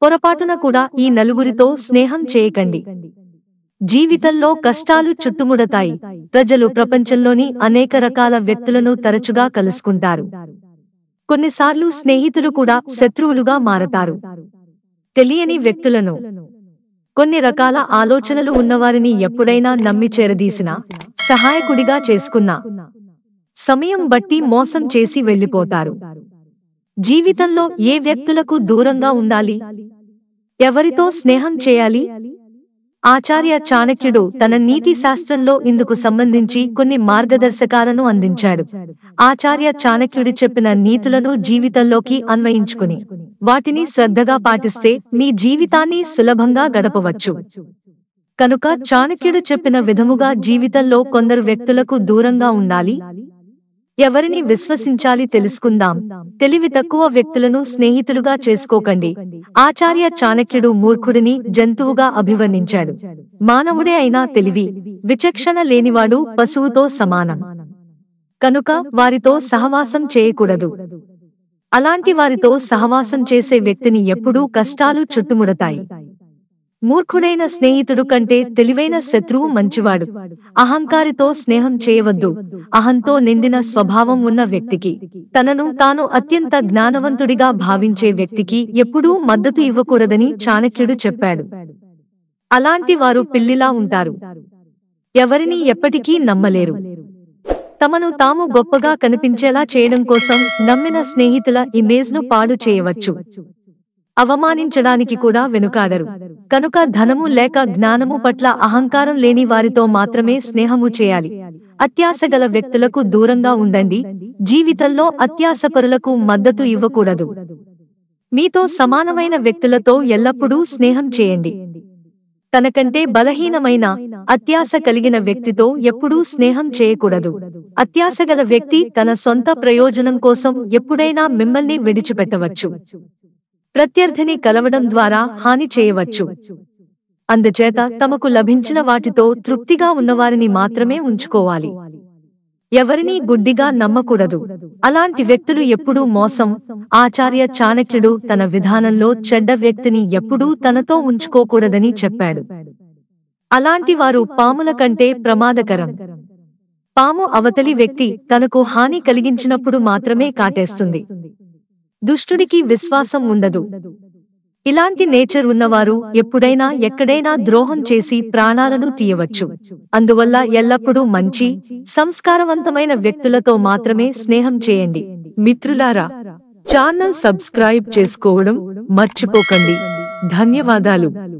పొరపాటున కూడా ఈ నలుగురితో స్నేహం చేయకండి. జీవితంలో కష్టాలు చుట్టుముడతాయి. ప్రజలు ప్రపంచంలోని అనేక రకాల వ్యక్తులను తరచుగా కలుసుకుంటారు. కొన్నిసార్లు స్నేహితులు కూడా శత్రువులుగా మారతారు. తెలియని వ్యక్తులను, కొన్ని రకాల ఆలోచనలు ఉన్నవారిని ఎప్పుడైనా నమ్మి చేరదీసినా, సహాయకుడిగా చేసుకున్నా, సమయం బట్టి మోసం చేసి వెళ్ళిపోతారు. జీవితంలో ఏ వ్యక్తులకు దూరంగా ఉండాలి? ఎవరితో స్నేహం చేయాలి? ఆచార్య చాణక్యుడు తన నీతి శాస్త్రంలో ఇందుకు సంబంధించి కొన్ని మార్గదర్శకాలను అందించాడు. ఆచార్య చాణక్యుడి చెప్పిన నీతులను జీవితంలోకి అన్వయించుకుని వాటిని శ్రద్ధగా పాటిస్తే మీ జీవితాన్ని సులభంగా గడపవచ్చు. కనుక చాణక్యుడు చెప్పిన విధముగా జీవితంలో కొందరు వ్యక్తులకు దూరంగా ఉండాలి. ఎవరిని విశ్వసించాలి తెలుసుకుందాం. తెలివి తక్కువ వ్యక్తులను స్నేహితులుగా చేసుకోకండి. ఆచార్య చాణక్యుడు మూర్ఖుడిని జంతువుగా అభివర్ణించాడు. మానవుడే అయినా తెలివి, విచక్షణ లేనివాడు పశువుతో సమానం. కనుక వారితో సహవాసం చేయకూడదు. అలాంటి వారితో సహవాసం చేసే వ్యక్తిని ఎప్పుడూ కష్టాలు చుట్టుముడతాయి. మూర్ఖుడైన స్నేహితుడు కంటే తెలివైన శత్రువు మంచివాడు. అహంకారితో స్నేహం చేయవద్దు. అహంతో నిండిన స్వభావం ఉన్న వ్యక్తికి, తనను తాను అత్యంత జ్ఞానవంతుడిగా భావించే వ్యక్తికి ఎప్పుడూ మద్దతు ఇవ్వకూడదని చాణక్యుడు చెప్పాడు. అలాంటి వారు పిల్లిలా ఉంటారు. ఎవరిని ఎప్పటికీ నమ్మలేరు. తమను తాము గొప్పగా కనిపించేలా చేయడం కోసం నమ్మిన స్నేహితుల ఇమేజ్ను పాడు చేయవచ్చు. అవమానించడానికి కూడా వెనుకాడరు. కనుక ధనము లేక జ్ఞానము పట్ల అహంకారం లేని వారితో మాత్రమే స్నేహము చేయాలి. అత్యాశగల వ్యక్తులకు దూరంగా ఉండండి. జీవితంలో అత్యాశపరులకు మద్దతు ఇవ్వకూడదు. మీతో సమానమైన వ్యక్తులతో ఎల్లప్పుడూ స్నేహం చేయండి. తనకంటే బలహీనమైన, అత్యాశ కలిగిన వ్యక్తితో ఎప్పుడూ స్నేహం చేయకూడదు. అత్యాశగల వ్యక్తి తన సొంత ప్రయోజనం కోసం ఎప్పుడైనా మిమ్మల్ని విడిచిపెట్టవచ్చు. ప్రత్యర్థిని కలవడం ద్వారా హాని చేయవచ్చు. అందుచేత తమకు లభించిన వాటితో తృప్తిగా ఉన్నవారిని మాత్రమే ఉంచుకోవాలి. ఎవరినీ గుడ్డిగా నమ్మకూడదు. అలాంటి వ్యక్తులు ఎప్పుడూ మోసం. ఆచార్య చాణక్యుడు తన విధానంలో చెడ్డ వ్యక్తిని ఎప్పుడూ తనతో ఉంచుకోకూడదని చెప్పాడు. అలాంటి వారు పాముల కంటే ప్రమాదకరం. పాము అవతలి వ్యక్తి తనకు హాని కలిగించినప్పుడు మాత్రమే కాటేస్తుంది. దుష్టుడికి విశ్వాసం ఉండదు. ఇలాంటి నేచర్ ఉన్నవారు ఎప్పుడైనా ఎక్కడైనా ద్రోహం చేసి ప్రాణాలను తీయవచ్చు. అందువల్ల ఎల్లప్పుడూ మంచి, సంస్కారవంతమైన వ్యక్తులతో మాత్రమే స్నేహం చేయండి. మిత్రులారా, ఛానల్ సబ్స్క్రైబ్ చేసుకోవడం మర్చిపోకండి. ధన్యవాదాలు.